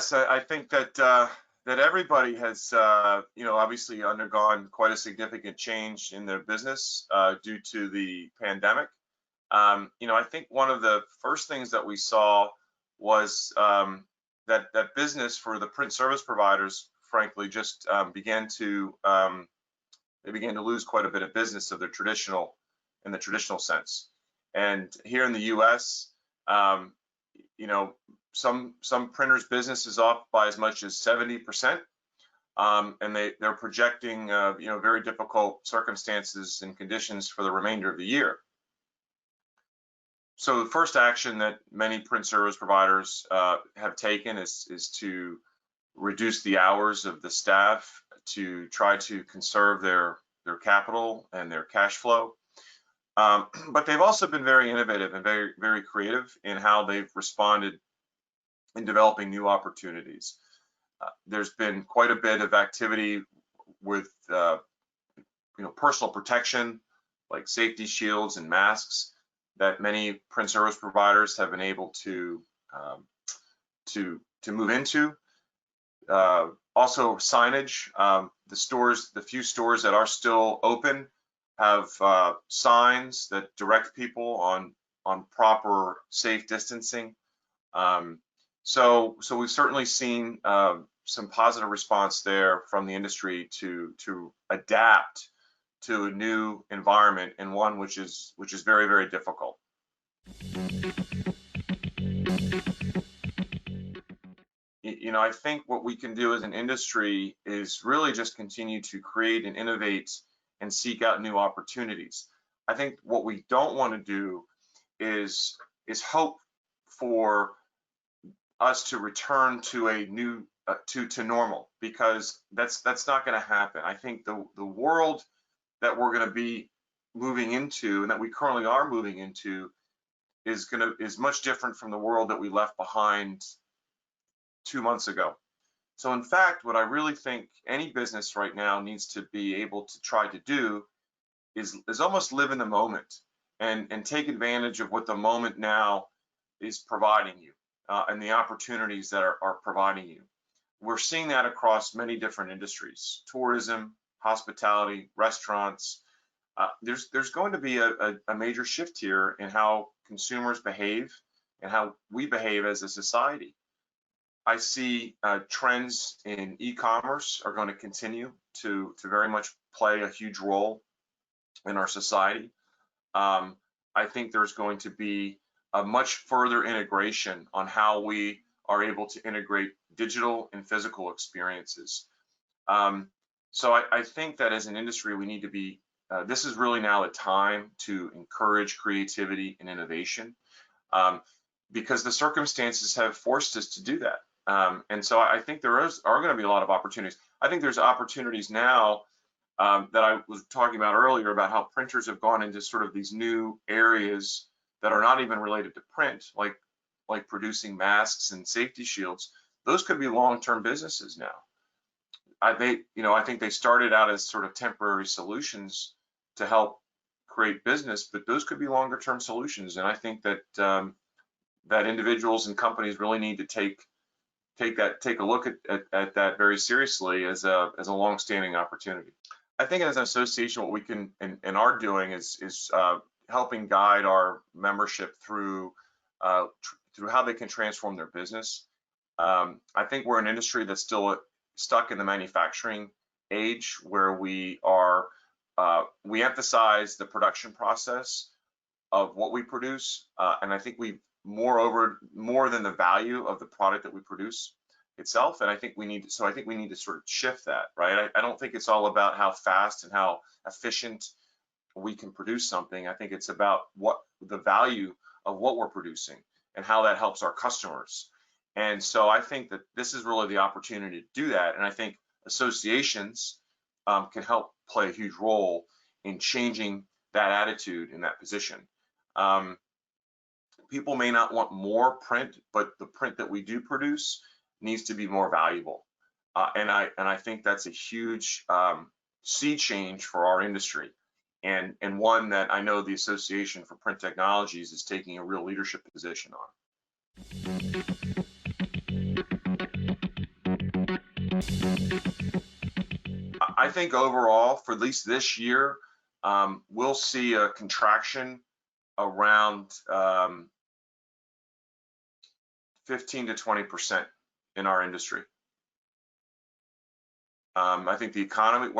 Yes, I think that that everybody has, obviously undergone quite a significant change in their business due to the pandemic. I think one of the first things that we saw was that business for the print service providers, frankly, just they began to lose quite a bit of business of their traditional in the traditional sense. And here in the U.S., you know, some printers' business is off by as much as 70%, and they're projecting very difficult circumstances and conditions for the remainder of the year. So the first action that many print service providers have taken is to reduce the hours of the staff to try to conserve their capital and their cash flow. But they've also been very innovative and very, very creative in how they've responded in developing new opportunities. There's been quite a bit of activity with personal protection, like safety shields and masks, that many print service providers have been able to move into. Also signage. The few stores that are still open have signs that direct people on proper safe distancing. So we've certainly seen some positive response there from the industry to adapt to a new environment, and one which is very, very difficult. I think what we can do as an industry is really just continue to create and innovate and seek out new opportunities. I think what we don't want to do is hope for us to return to a new to normal, because that's not going to happen. I think the world that we're going to be moving into, and that we currently are moving into, is much different from the world that we left behind 2 months ago. So in fact, what I really think any business right now needs to be able to try to do is almost live in the moment and take advantage of what the moment now is providing you, and the opportunities that are providing you. We're seeing that across many different industries: tourism, hospitality, restaurants. There's going to be a major shift here in how consumers behave and how we behave as a society. I see trends in e-commerce are going to continue to very much play a huge role in our society. I think there's going to be a much further integration on how we are able to integrate digital and physical experiences. So I think that as an industry, we need to be, this is really now the time to encourage creativity and innovation, because the circumstances have forced us to do that. And so I think there are going to be a lot of opportunities. I think there's opportunities now that I was talking about earlier, about how printers have gone into sort of these new areas that are not even related to print, like producing masks and safety shields. Those could be long-term businesses now. I think they started out as sort of temporary solutions to help create business, but those could be longer-term solutions. And I think that that individuals and companies really need to take a look at that very seriously as a long-standing opportunity. I think as an association, what we can and are doing is helping guide our membership through how they can transform their business. I think we're an industry that's still stuck in the manufacturing age, where we emphasize the production process of what we produce, and I think more than the value of the product that we produce itself. And I think we need to sort of shift that, right? I don't think it's all about how fast and how efficient we can produce something. I think it's about what the value of what we're producing and how that helps our customers. And so I think that this is really the opportunity to do that. And I think associations can help play a huge role in changing that attitude in that position. People may not want more print, but the print that we do produce needs to be more valuable. And I think that's a huge sea change for our industry, and one that I know the Association for Print Technologies is taking a real leadership position on. I think overall, for at least this year, we'll see a contraction around 15 to 20% in our industry. I think the economy,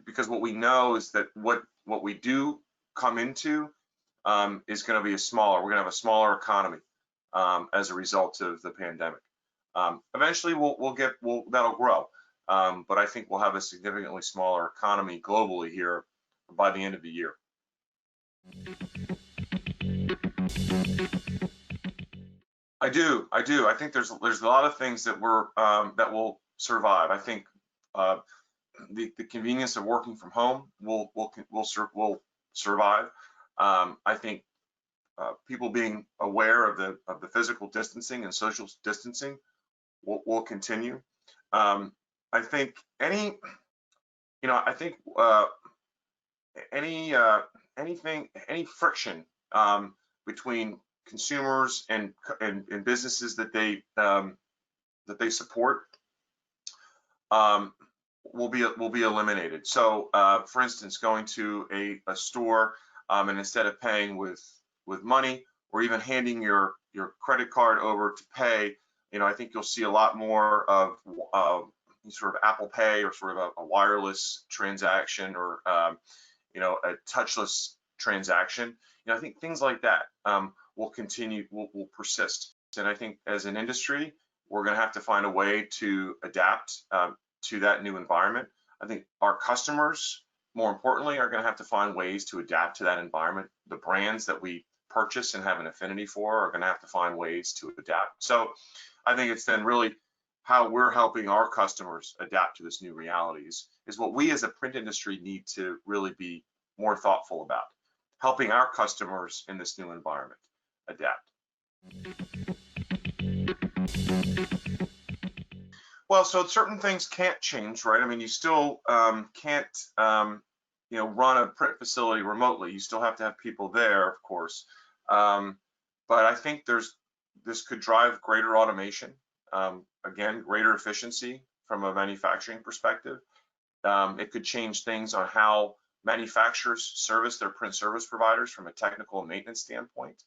because what we know is that what we do come into is going to be we're going to have a smaller economy as a result of the pandemic. Eventually, that'll grow, but I think we'll have a significantly smaller economy globally here by the end of the year. I do. I think there's a lot of things that that will survive. I think the convenience of working from home will survive. I think people being aware of the physical distancing and social distancing will continue. I think any friction between consumers and businesses that they support will be eliminated. So, for instance, going to a store and instead of paying with money or even handing your credit card over to pay, I think you'll see a lot more of sort of Apple Pay or sort of a wireless transaction or a touchless transaction. I think things like that will continue, will persist. And I think as an industry, we're going to have to find a way to adapt to that new environment. I think our customers, more importantly, are going to have to find ways to adapt to that environment. The brands that we purchase and have an affinity for are going to have to find ways to adapt. So I think it's then really how we're helping our customers adapt to this new realities is what we as a print industry need to really be more thoughtful about, helping our customers in this new environment adapt. Well, so certain things can't change, right? I mean, you still can't, run a print facility remotely. You still have to have people there, of course. But I think this could drive greater automation, again, greater efficiency from a manufacturing perspective. It could change things on how manufacturers service their print service providers from a technical and maintenance standpoint.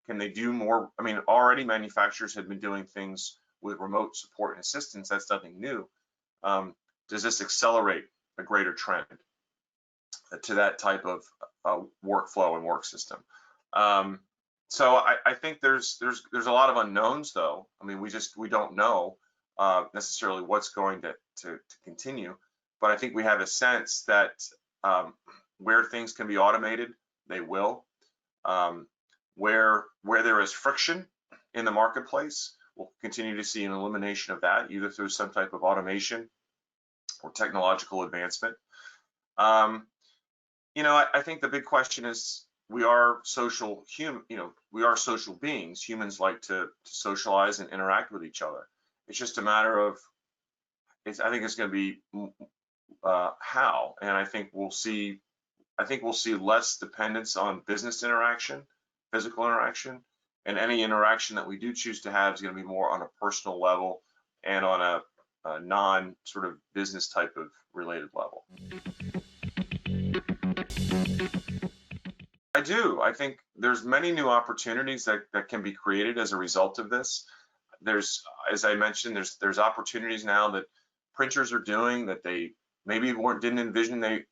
Can they do more? I mean, already manufacturers have been doing things with remote support and assistance. That's nothing new. Does this accelerate a greater trend to that type of workflow and work system? So I think there's a lot of unknowns, though. I mean, we don't know necessarily what's going to continue, but I think we have a sense that where things can be automated, they will. Where there is friction in the marketplace, we'll continue to see an elimination of that, either through some type of automation or technological advancement. I think the big question is we are social beings. Humans like to socialize and interact with each other. It's just a matter of, I think it's going to be how, and I think we'll see less dependence on business interaction, physical interaction, and any interaction that we do choose to have is going to be more on a personal level and on a non sort of business type of related level. I do. I think there's many new opportunities that can be created as a result of this. There's, as I mentioned, there's opportunities now that printers are doing that they maybe didn't envision that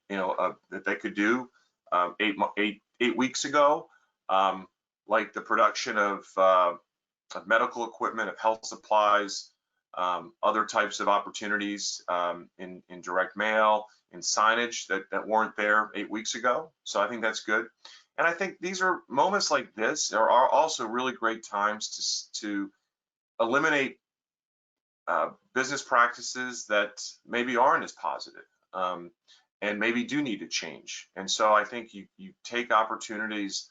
they could do 8 weeks ago, like the production of medical equipment, of health supplies, other types of opportunities in direct mail, in signage that weren't there 8 weeks ago. So I think that's good. And I think these are moments like this are also really great times to eliminate business practices that maybe aren't as positive and maybe do need to change. And so I think you take opportunities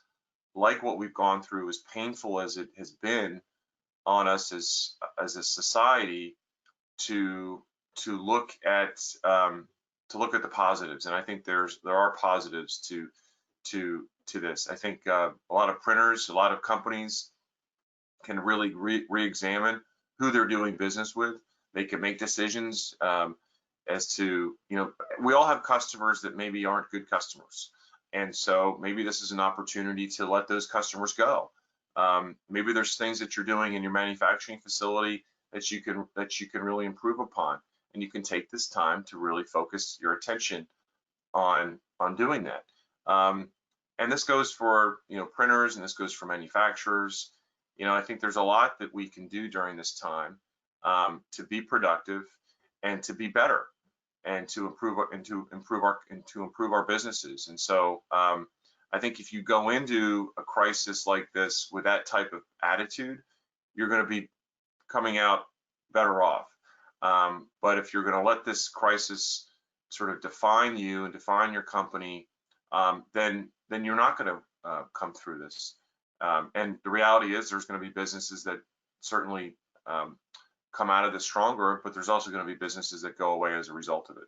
like what we've gone through, as painful as it has been on us as a society, to look at the positives. And I think there are positives to this. I think a lot of printers, a lot of companies can really re-examine who they're doing business with. They can make decisions as to, we all have customers that maybe aren't good customers. And so maybe this is an opportunity to let those customers go. Maybe there's things that you're doing in your manufacturing facility that you can really improve upon, and you can take this time to really focus your attention on doing that. And this goes for printers, and this goes for manufacturers. I think there's a lot that we can do during this time to be productive and to be better and to improve our businesses. And so I think if you go into a crisis like this with that type of attitude, you're going to be coming out better off. But if you're going to let this crisis sort of define you and define your company, then you're not going to come through this. And the reality is there's going to be businesses that certainly come out of this stronger, but there's also going to be businesses that go away as a result of it.